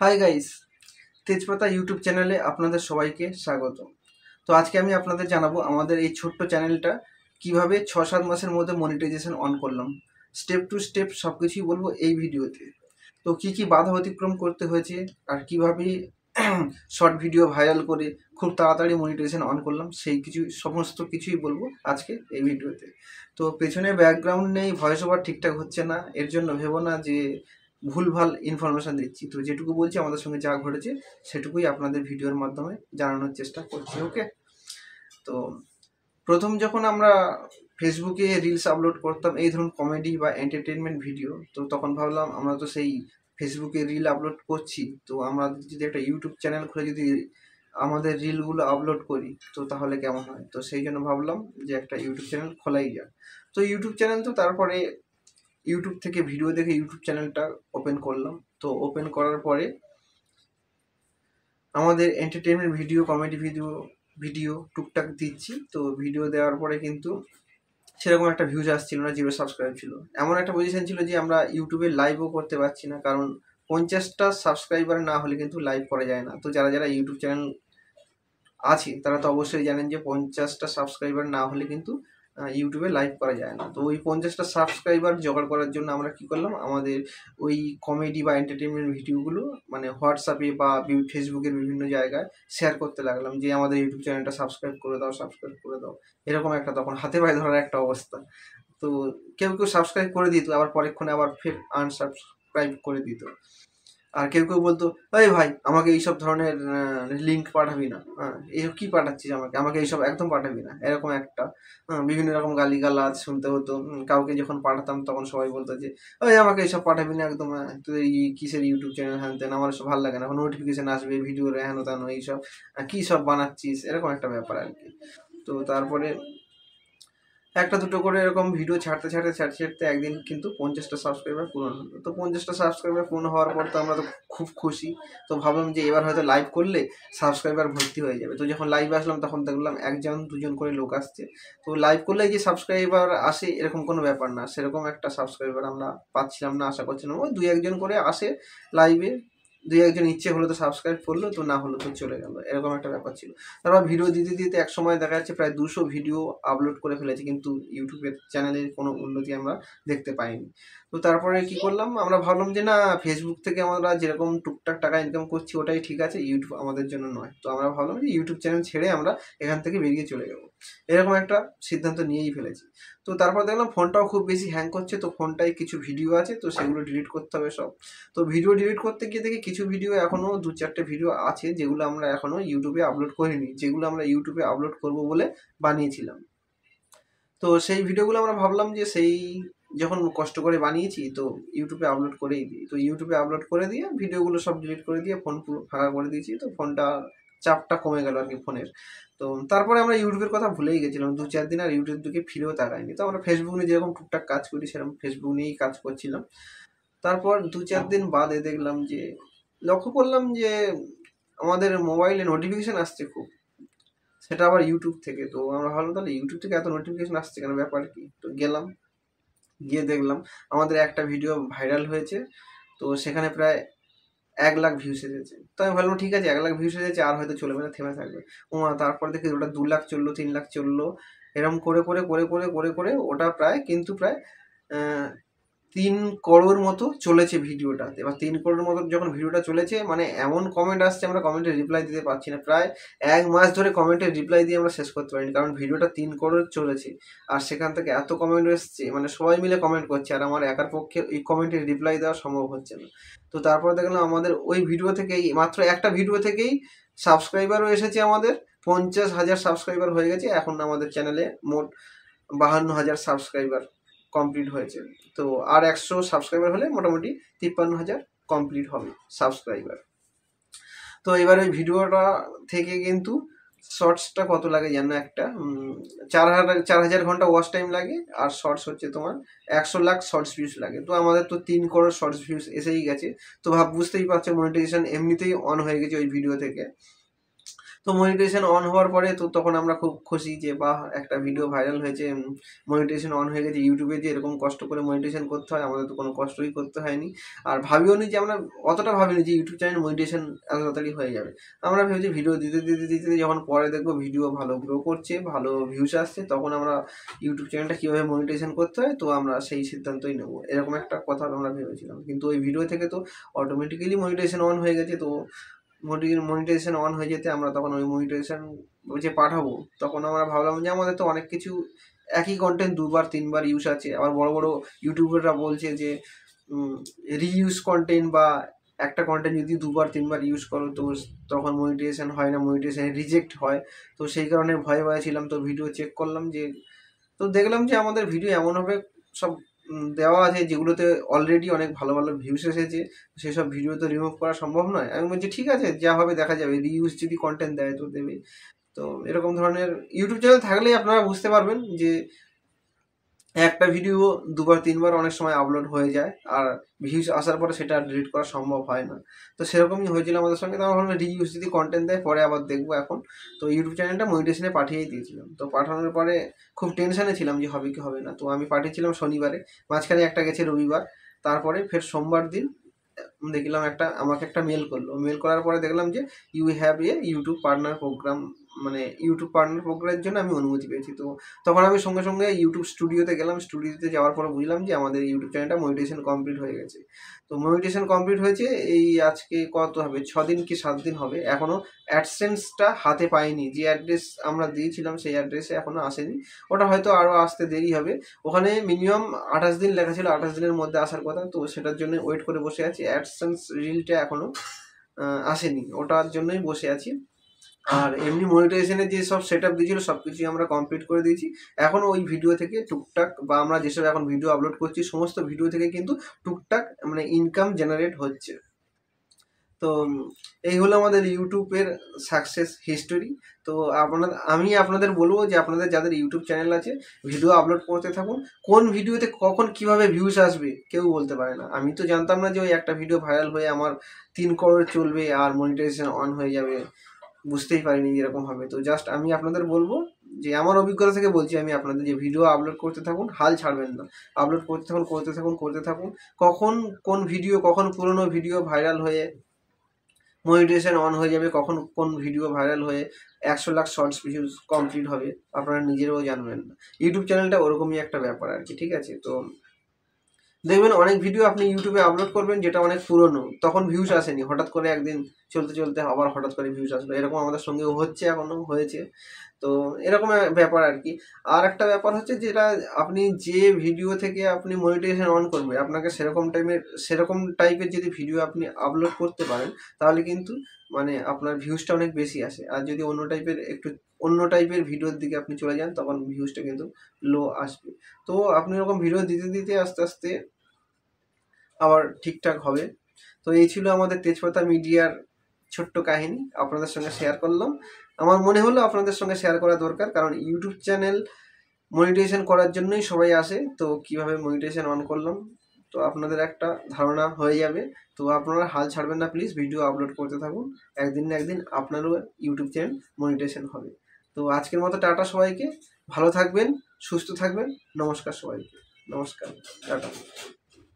Hi guys, তেজপাতা YouTube চ্যানেলে আপনাদের সবাইকে স্বাগত। তো আজকে আমি আপনাদের জানাবো আমাদের এই ছোট্ট চ্যানেলটা কিভাবে 6-7 মাসের মধ্যে মনিটাইজেশন অন করলাম। স্টেপ টু স্টেপ সব কিছুই বলবো এই ভিডিওতে। তো কি কি বাধা অতিক্রম করতে হয়েছে আর কিভাবে শর্ট ভিডিও ভাইরাল করে খুব তাড়াতাড়ি মনিটাইজেশন অন করলাম সেই সমস্ত কিছুই বলবো আজকে এই ভিডিওতে। তো পেছনে ব্যাকগ্রাউন্ড নেই, ভয়েস ওভার ঠিকঠাক হচ্ছে না, এর জন্য ভেবো না যে ভুলভাল ইনফরমেশান দিচ্ছি। তো যেটুকু বলছি আমাদের সঙ্গে যা ঘটেছে সেটুকুই আপনাদের ভিডিওর মাধ্যমে জানানোর চেষ্টা করছি। ওকে, তো প্রথম যখন আমরা ফেসবুকে রিলস আপলোড করতাম এই ধরুন কমেডি বা এন্টারটেনমেন্ট ভিডিও, তো তখন ভাবলাম আমরা তো সেই ফেসবুকে রিল আপলোড করছি, তো আমরা যদি একটা ইউটিউব চ্যানেল খুলে যদি আমাদের রিলগুলো আপলোড করি তো তাহলে কেমন হয়। তো সেই জন্য ভাবলাম যে একটা ইউটিউব চ্যানেল খোলাই যাক। তো ইউটিউব চ্যানেল, তো তারপরে ইউটিউব থেকে ভিডিও দেখে ইউটিউব চ্যানেলটা ওপেন করলাম। তো ওপেন করার পরে আমাদের এন্টারটেনমেন্ট ভিডিও, কমেডি ভিডিও টুকটাক দিচ্ছি। তো ভিডিও দেওয়ার পরে কিন্তু সেরকম একটা ভিউজ আসছিল না, 0 সাবস্ক্রাইব ছিল। এমন একটা পজিশন ছিল যে আমরা ইউটিউবে লাইভও করতে পারছি না, কারণ 50টা সাবস্ক্রাইবার না হলে কিন্তু লাইভ করা যায় না। তো যারা যারা ইউটিউব চ্যানেল আছে তারা তো অবশ্যই জানেন যে 50টা সাবস্ক্রাইবার না হলে কিন্তু ইউটিউবে লাইভ করা যায় না। তো ওই 50টা সাবস্ক্রাইবার জোগাড় করার জন্য আমরা কি করলাম, আমাদের ওই কমেডি বা এন্টারটেনমেন্ট ভিডিওগুলো মানে হোয়াটসঅ্যাপে বা ফেসবুকের বিভিন্ন জায়গায় শেয়ার করতে লাগলাম যে আমাদের ইউটিউব চ্যানেলটা সাবস্ক্রাইব করে দাও, সাবস্ক্রাইব করে দাও। এরকম একটা তখন হাতে পায়ে ধরার একটা অবস্থা। তো কেউ কেউ সাবস্ক্রাইব করে দিত, আবার পরেক্ষণে আবার ফের আনসাবস্ক্রাইব করে দিত। আর কেউ কেউ বলতো, এই ভাই আমাকে এইসব ধরনের লিঙ্ক পাঠাবি না, হ্যাঁ এইসব কী পাঠাচ্ছিস, আমাকে আমাকে এইসব একদম পাঠাবি না, এরকম একটা বিভিন্ন রকম গালিগালাজ শুনতে হতো। কাউকে যখন পাঠাতাম তখন সবাই বলতো যে ওই আমাকে এইসব পাঠাবি না একদম, তুই এই কিসের ইউটিউব চ্যানেল, হ্যান তেন, আমার এসব ভালো লাগে না, এখন নোটিফিকেশন আসবে ভিডিওর হেন তেন, এইসব কী সব বানাচ্ছিস, এরকম একটা ব্যাপার আর কি। তো তারপরে একটা দুটো করে এরকম ভিডিও ছাড়তে একদিন কিন্তু 50টা সাবস্ক্রাইবার পূরণ হলো। তো 50টা সাবস্ক্রাইবার পূর্ণ হওয়ার পর তো আমরা তো খুব খুশি। তো ভাবলাম যে এবার হয়তো লাইভ করলে সাবস্ক্রাইবার ভর্তি হয়ে যাবে। তো যখন লাইভে আসলাম তখন দেখলাম 1জন 2জন করে লোক আসছে। তো লাইভ করলে যে সাবস্ক্রাইবার আসে এরকম কোনো ব্যাপার না, সেরকম একটা সাবস্ক্রাইবার আমরা পাচ্ছিলাম না, আশা করছিলাম। ওই 2-1জন করে আসে লাইভে, 2-1জন ইচ্ছে হলো তো সাবস্ক্রাইব করলো, তো না হলো তো চলে গেল, এরকম একটা ব্যাপার ছিল। তারপর ভিডিও দিতে দিতে এক সময় দেখা যাচ্ছে প্রায় 200 ভিডিও আপলোড করে ফেলেছি, কিন্তু ইউটিউবের চ্যানেলের কোনো উন্নতি আমরা দেখতে পাইনি। তো তারপরে কি করলাম, আমরা ভাবলাম যে না, ফেসবুক থেকে আমরা যেরকম টুকটাক টাকা ইনকাম করছি ওটাই ঠিক আছে, ইউটিউব আমাদের জন্য নয়। তো আমরা ভাবলাম যে ইউটিউব চ্যানেল ছেড়ে আমরা এখান থেকে বেরিয়ে চলে যাবো, এরকম একটা সিদ্ধান্ত নিয়েই ফেলেছি। তো তারপর দেখলাম ফোনটাও খুব বেশি হ্যাং করছে, তো ফোনটায় কিছু ভিডিও আছে, তো সেগুলো ডিলিট করতে হবে সব। তো ভিডিও ডিলিট করতে গিয়ে দেখি কিছু ভিডিও এখনও 2-4টে ভিডিও আছে যেগুলো আমরা এখনও ইউটিউবে আপলোড করিনি, যেগুলো আমরা ইউটিউবে আপলোড করব বলে বানিয়েছিলাম। তো সেই ভিডিওগুলো আমরা ভাবলাম যে সেই যখন কষ্ট করে বানিয়েছি তো ইউটিউবে আপলোড করেই দিই। তো ইউটিউবে আপলোড করে দিয়ে ভিডিওগুলো সব ডিলিট করে দিয়ে ফোন পুরো ফাঁকা করে দিয়েছি। তো ফোনটা চাপটা কমে গেল আর কি ফোনের। তো তারপরে আমরা ইউটিউবের কথা ভুলেই গেছিলাম, 2-4 দিন আর ইউটিউব দিকে ফিরেও তাকাইনি। তো আমরা ফেসবুক নিয়ে যেরকম টুকটাক কাজ করি সেরকম ফেসবুক নিয়েই কাজ করছিলাম। তারপর 2-4 দিন বাদে দেখলাম যে, লক্ষ্য করলাম যে আমাদের মোবাইলে নোটিফিকেশন আসছে খুব, সেটা আবার ইউটিউব থেকে। তো আমরা ভাবলাম তাহলে ইউটিউব থেকে এত নোটিফিকেশন আসছে কেন, ব্যাপার কি। তো গেলাম, গিয়ে দেখলাম আমাদের একটা ভিডিও ভাইরাল হয়েছে, তো সেখানে প্রায় 1 লাখ ভিউস এসেছে। তো আমি ভাবলাম ঠিক আছে, 1 লাখ ভিউস এসেছে, আর হয়তো চলবে না, থেমে থাকবে। তারপর দেখি ওটা 2 লাখ চললো, 3 লাখ চললো, এরকম করে করে করে করে করে করে ওটা প্রায় কিন্তু প্রায় 3 করোড় মতো চলেছে ভিডিওটাতে। এবার 3 করোড় মতো যখন ভিডিওটা চলেছে, মানে এমন কমেন্ট আসছে আমরা কমেন্টের রিপ্লাই দিতে পারছি না। প্রায় 1 মাস ধরে কমেন্টের রিপ্লাই দিয়ে আমরা শেষ করতে পারিনি, কারণ ভিডিওটা 3 করোড় চলেছে। আর সেখান থেকে এত কমেন্ট এসছে, মানে সবাই মিলে কমেন্ট করছে, আর আমার একার পক্ষে এই কমেন্টের রিপ্লাই দেওয়া সম্ভব হচ্ছে না। তো তারপর দেখলাম আমাদের ওই ভিডিও থেকেই, মাত্র একটা ভিডিও থেকেই সাবস্ক্রাইবারও এসেছে আমাদের 50,000 সাবস্ক্রাইবার হয়ে গেছে। এখন আমাদের চ্যানেলে মোট 52,000 সাবস্ক্রাইবার কমপ্লিট হয়েছে। তো আর 100 সাবস্ক্রাইবার হলে মোটামুটি 53,000 কমপ্লিট হবে সাবস্ক্রাইবার। তো এবার ওই ভিডিওটা থেকে কিন্তু শর্টসটা কত লাগে জানো, একটা 4,000 ঘন্টা ওয়াচ টাইম লাগে, আর শর্টস হচ্ছে তোমার 100 লাখ শর্টস ভিউস লাগে। তো আমাদের তো 3 করোড় শর্টস ভিউস এসেই গেছে। তো বুঝতেই পারছো মনিটাইজেশন এমনিতেই অন হয়ে গেছে ওই ভিডিও থেকে। তো তো মনিটাইজেশন অন হওয়ার পরে তো তখন আমরা খুব খুশি যে বাহ, একটা ভিডিও ভাইরাল হয়েছে, মনিটাইজেশন অন হয়ে গেছে। ইউটিউবে যে এরকম কষ্ট করে মনিটাইজেশন করতে হয়, আমাদের তো কোনো কষ্টই করতে হয়নি। আর ভাবিও নি যে আমরা অতটা ভাবিনি যে ইউটিউব চ্যানেল মনিটাইজেশন এত তাড়াতাড়ি হয়ে যাবে। আমরা ভেবেছি ভিডিও দিতে দিতে দিতে যখন পরে দেখবো ভিডিও ভালো গ্রো করছে, ভালো ভিউস আসছে, তখন আমরা ইউটিউব চ্যানেলটা কীভাবে মনিটাইজেশন করতে হয় তো আমরা সেই সিদ্ধান্তই নেবো, এরকম একটা কথা আমরা ভেবেছিলাম। কিন্তু ওই ভিডিও থেকে তো অটোমেটিক্যালি মনিটাইজেশন অন হয়ে গেছে। তো মনিটাইজেশন অন হয়ে যেতে আমরা তখন ওই মনিটাইজেশন যে পাঠাবো, তখন আমরা ভাবলাম যে আমাদের তো অনেক কিছু একই কন্টেন্ট 2বার 3বার ইউজ আছে। আবার বড় বড় ইউটিউবাররা বলছে যে রিইউজ কন্টেন্ট বা একটা কন্টেন্ট যদি 2বার 3বার ইউজ করো তো তখন মনিটাইজেশন হয় না, মনিটাইজেশন রিজেক্ট হয়। তো সেই কারণে ভয়ে ভয়ে ছিলাম। তো ভিডিও চেক করলাম যে, তো দেখলাম যে আমাদের ভিডিও এমনভাবে সব দেওয়া আছে যেগুলোতে অলরেডি অনেক ভালো ভালো ভিউস এসেছে। সেসব ভিডিও তো রিমুভ করা সম্ভব নয়। আমি বলছি ঠিক আছে, যা হবে দেখা যাবে, রিইউজ যদি কন্টেন্ট দেয় তো দেবে। তো এরকম ধরনের ইউটিউব চ্যানেল থাকলেই আপনারা বুঝতে পারবেন যে একটা ভিডিও 2বার 3বার অনেক সময় আপলোড হয়ে যায়, আর ভিউজ আসার পরে সেটা ডিলিট করা সম্ভব হয় না। তো সেরকমই হয়েছিল আমাদের সঙ্গে। তো আমরা ভাবলাম রিইউজ যদি কন্টেন্ট দেয় পরে আবার দেখবো এখন। তো ইউটিউব চ্যানেলটা মনিটাইজেশনে পাঠিয়েই দিয়েছিলাম। তো পাঠানোর পরে খুব টেনশানে ছিলাম যে হবে কি হবে না। তো আমি পাঠিয়েছিলাম শনিবারে, মাঝখানে একটা গেছে রবিবার, তারপরে ফের সোমবার দিন দেখলাম আমাকে একটা মেল করলো। মেল করার পরে দেখলাম যে you have a YouTube partner program, মানে ইউটিউব পার্টনার প্রোগ্রামের জন্য আমি অনুমতি পেয়েছি। তো তখন আমি সঙ্গে সঙ্গে ইউটিউব স্টুডিওতে গেলাম। স্টুডিওতে যাওয়ার পরে বুঝলাম যে আমাদের ইউটিউব চ্যানেলটা মনিটাইজেশন কমপ্লিট হয়ে গেছে। তো মনিটাইজেশন কমপ্লিট হয়েছে এই আজকে কত হবে, 6 দিন কি 7 দিন হবে। এখনও অ্যাডসেন্সটা হাতে পাইনি। যে অ্যাড্রেস আমরা দিয়েছিলাম সেই অ্যাড্রেসে এখনও আসেনি। ওটা হয়তো আরও আসতে দেরি হবে। ওখানে মিনিমাম 28 দিন লেখা ছিল, 28 দিনের মধ্যে আসার কথা। তো সেটার জন্য ওয়েট করে বসে আছি। অ্যাডসেন্স রিলটা এখনও আসেনি, ওটার জন্যই বসে আছি। আর এমনি মনিটাইজেশনের যে সব সেট আপ দিয়েছিল সব কিছুই আমরা কমপ্লিট করে দিয়েছি। এখন ওই ভিডিও থেকে টুকটাক বা আমরা যেসব এখন ভিডিও আপলোড করছি সমস্ত ভিডিও থেকে কিন্তু টুকটাক মানে ইনকাম জেনারেট হচ্ছে। তো এই হলো আমাদের ইউটিউবের সাকসেস হিস্টোরি। তো আমি আপনাদের বলবো যে আপনাদের যাদের ইউটিউব চ্যানেল আছে ভিডিও আপলোড করতে থাকুন। কোন ভিডিওতে কখন কিভাবে ভিউজ আসবে কেউ বলতে পারে না। আমি তো জানতাম না যে ওই একটা ভিডিও ভাইরাল হয়ে আমার 3 করোড় চলবে আর মনিটাইজেশন অন হয়ে যাবে, বুঝতেই পারিনি এরকম হবে। তো জাস্ট আমি আপনাদের বলবো যে আমার অভিজ্ঞতা থেকে বলছি আমি আপনাদের, যে ভিডিও আপলোড করতে থাকুন, হাল ছাড়বেন না, আপলোড করতে থাকুন। কখন কোন ভিডিও, কখন পুরনো ভিডিও ভাইরাল হয়ে মনিটাইজেশন অন হয়ে যাবে, কখন কোন ভিডিও ভাইরাল হয়ে 100 লাখ শর্টস ভিউজ কমপ্লিট হবে আপনারা নিজেরাও জানবেন না। ইউটিউব চ্যানেলটা ওরকমই একটা ব্যাপার আর কি, ঠিক আছে। তো দেখবেন অনেক ভিডিও আপনি ইউটিউবে আপলোড করবেন যেটা অনেক পুরনো, তখন ভিউজ আসেনি, হঠাৎ করে একদিন চলতে চলতে আবার হঠাৎ করে ভিউজ আসলো। এরকম আমাদের সঙ্গেও হচ্ছে, এখনও হয়েছে। তো এরকম ব্যাপার আর কি। আর একটা ব্যাপার হচ্ছে যেটা আপনি যে ভিডিও থেকে আপনি মনিটাইজেশন অন করবে আপনাকে সেরকম টাইপের যদি ভিডিও আপনি আপলোড করতে পারেন তাহলে কিন্তু মানে আপনার ভিউজটা অনেক বেশি আসে। আর যদি অন্য টাইপের ভিডিওর দিকে আপনি চলে যান তখন ভিউজটা কিন্তু লো আসবে। তো আপনি এরকম ভিডিও দিতে দিতে আস্তে আস্তে আবার ঠিকঠাক হবে। তো এই ছিল আমাদের তেজপাতা মিডিয়ার ছোট্ট কাহিনী, আপনাদের সঙ্গে শেয়ার করলাম। আমার মনে হলো আপনাদের সঙ্গে শেয়ার করা দরকার, কারণ ইউটিউব চ্যানেল মনিটাইজেশন করার জন্যই সবাই আসে। তো কিভাবে মনিটাইজেশন অন করলাম তো আপনাদের একটা ধারণা হয়ে যাবে। তো আপনারা হাল ছাড়বেন না প্লিজ, ভিডিও আপলোড করতে থাকুন। একদিন না একদিন আপনারও ইউটিউব চ্যানেল মনিটাইজেশন হবে। তো আজকের মতো টাটা সবাইকে, ভালো থাকবেন, সুস্থ থাকবেন। নমস্কার সবাইকে, নমস্কার, টাটা।